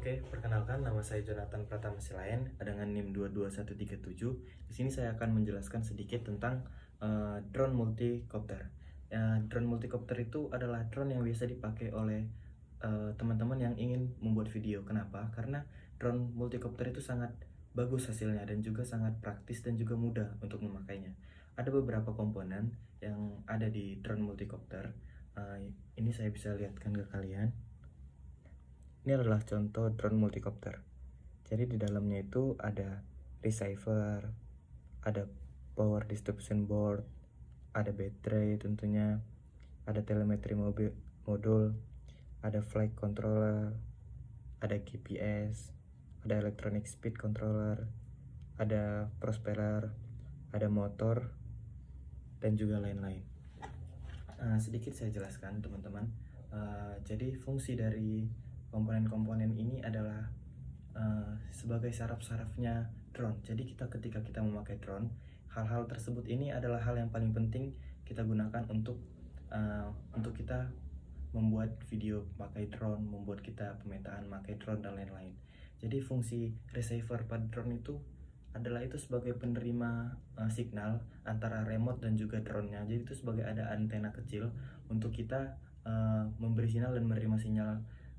Oke, perkenalkan nama saya Jonathan Pratama Silayan dengan NIM 22137. Di sini saya akan menjelaskan sedikit tentang drone multicopter. Drone multicopter itu adalah drone yang biasa dipakai oleh teman-teman yang ingin membuat video. Kenapa? Karena drone multicopter itu sangat bagus hasilnya dan juga sangat praktis dan juga mudah untuk memakainya. Ada beberapa komponen yang ada di drone multicopter. Ini saya bisa lihatkan ke kalian. Ini adalah contoh drone multicopter. Jadi di dalamnya itu ada receiver, ada power distribution board, ada baterai tentunya, ada telemetri modul, ada flight controller, ada GPS, ada electronic speed controller, ada propeller, ada motor, dan juga lain-lain. Sedikit saya jelaskan teman-teman. Jadi fungsi dari komponen-komponen ini adalah sebagai saraf-sarafnya drone. Jadi ketika kita memakai drone, hal-hal tersebut ini adalah hal yang paling penting kita gunakan untuk kita membuat video pakai drone, membuat kita pemetaan pakai drone dan lain-lain. Jadi fungsi receiver pada drone itu adalah itu sebagai penerima signal antara remote dan juga drone-nya. Jadi itu sebagai ada antena kecil untuk kita memberi sinyal dan menerima sinyal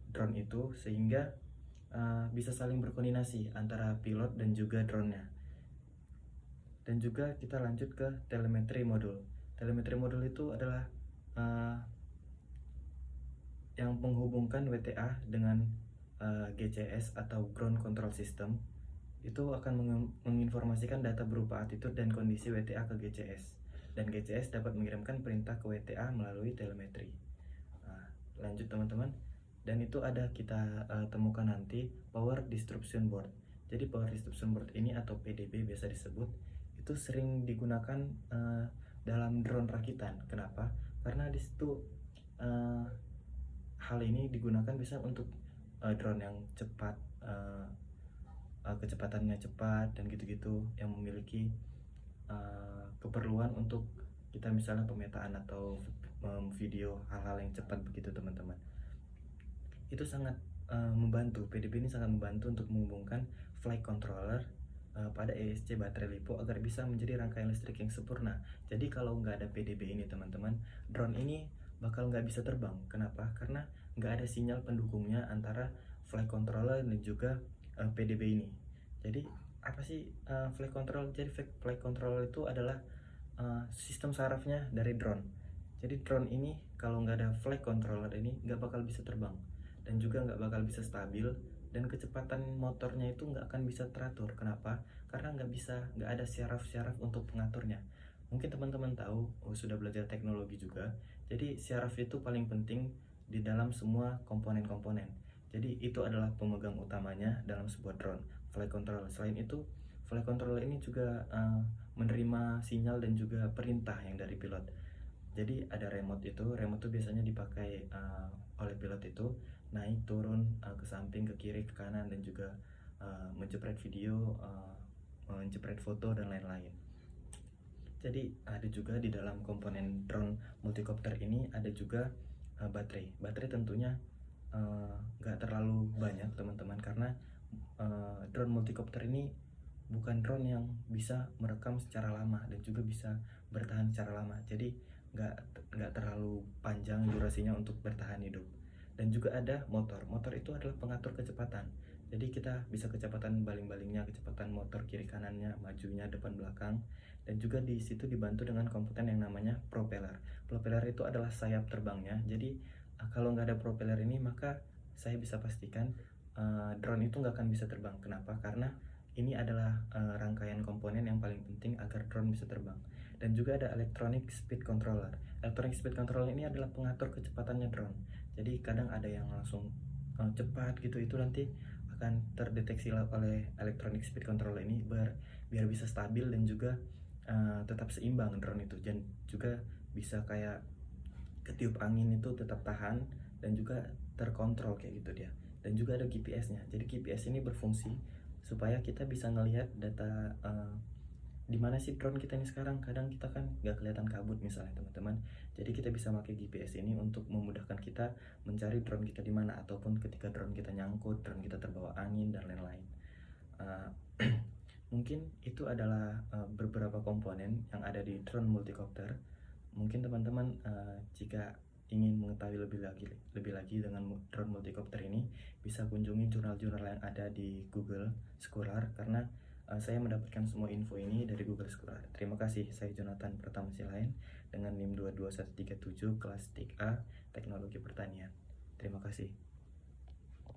drone itu, sehingga bisa saling berkoordinasi antara pilot dan juga drone-nya. Dan juga kita lanjut ke telemetri modul. Telemetri modul itu adalah yang menghubungkan WTA dengan GCS atau Ground Control System. Itu akan menginformasikan data berupa attitude dan kondisi WTA ke GCS, dan GCS dapat mengirimkan perintah ke WTA melalui telemetri. Lanjut teman-teman. Dan itu ada kita temukan nanti power distribution board. Jadi power distribution board ini atau PDB biasa disebut, itu sering digunakan dalam drone rakitan. Kenapa? Karena di situ hal ini digunakan bisa untuk drone yang cepat, kecepatannya cepat dan gitu-gitu, yang memiliki keperluan untuk kita misalnya pemetaan atau video hal-hal yang cepat begitu teman-teman. Itu sangat membantu, PDB ini sangat membantu untuk menghubungkan flight controller pada ESC baterai LiPo agar bisa menjadi rangkaian listrik yang sempurna. Jadi kalau nggak ada PDB ini teman-teman, drone ini bakal nggak bisa terbang. Kenapa? Karena nggak ada sinyal pendukungnya antara flight controller dan juga PDB ini. Jadi apa sih flight control? Jadi flight controller itu adalah sistem sarafnya dari drone. Jadi drone ini kalau nggak ada flight controller ini nggak bakal bisa terbang, dan juga nggak bakal bisa stabil, dan kecepatan motornya itu nggak akan bisa teratur. Kenapa? Karena nggak ada syaraf-syaraf untuk pengaturnya. Mungkin teman-teman tahu, sudah belajar teknologi juga. Jadi syaraf itu paling penting di dalam semua komponen-komponen. Jadi itu adalah pemegang utamanya dalam sebuah drone, flight controller. Selain itu, flight controller ini juga menerima sinyal dan juga perintah yang dari pilot. Jadi ada remote itu biasanya dipakai oleh pilot itu naik turun ke samping, ke kiri, ke kanan, dan juga menjepret video, menjepret foto dan lain-lain. Jadi ada juga di dalam komponen drone multicopter ini ada juga baterai. Baterai tentunya nggak terlalu banyak teman-teman, karena drone multicopter ini bukan drone yang bisa merekam secara lama dan juga bisa bertahan secara lama. Jadi nggak terlalu panjang durasinya untuk bertahan hidup. Dan juga ada motor. Motor itu adalah pengatur kecepatan. Jadi kita bisa kecepatan baling-balingnya, kecepatan motor kiri kanannya, majunya, depan belakang. Dan juga di situ dibantu dengan komponen yang namanya propeller. Propeller itu adalah sayap terbangnya. Jadi kalau nggak ada propeller ini, maka saya bisa pastikan drone itu nggak akan bisa terbang. Kenapa? Karena ini adalah rangkaian komponen yang paling penting agar drone bisa terbang. Dan juga ada electronic speed controller. Electronic speed controller ini adalah pengatur kecepatannya drone. Jadi kadang ada yang langsung cepat gitu, itu nanti akan terdeteksi oleh electronic speed controller ini biar bisa stabil dan juga tetap seimbang drone itu, dan juga bisa kayak ketiup angin itu tetap tahan dan juga terkontrol kayak gitu dia. Dan juga ada GPS-nya. Jadi GPS ini berfungsi supaya kita bisa ngelihat data di mana sih drone kita ini sekarang. Kadang kita kan nggak kelihatan kabut misalnya teman-teman. Jadi kita bisa pakai GPS ini untuk memudahkan kita mencari drone kita di mana, ataupun ketika drone kita nyangkut, drone kita terbawa angin dan lain-lain. Uh, Mungkin itu adalah beberapa komponen yang ada di drone multicopter. Mungkin teman-teman jika ingin mengetahui lebih lagi dengan drone multicopter ini, bisa kunjungi jurnal-jurnal yang ada di Google Scholar, karena saya mendapatkan semua info ini dari Google Scholar. Terima kasih. Saya Jonathan Pratama Silain dengan NIM 22137 kelas TIK A Teknologi Pertanian. Terima kasih.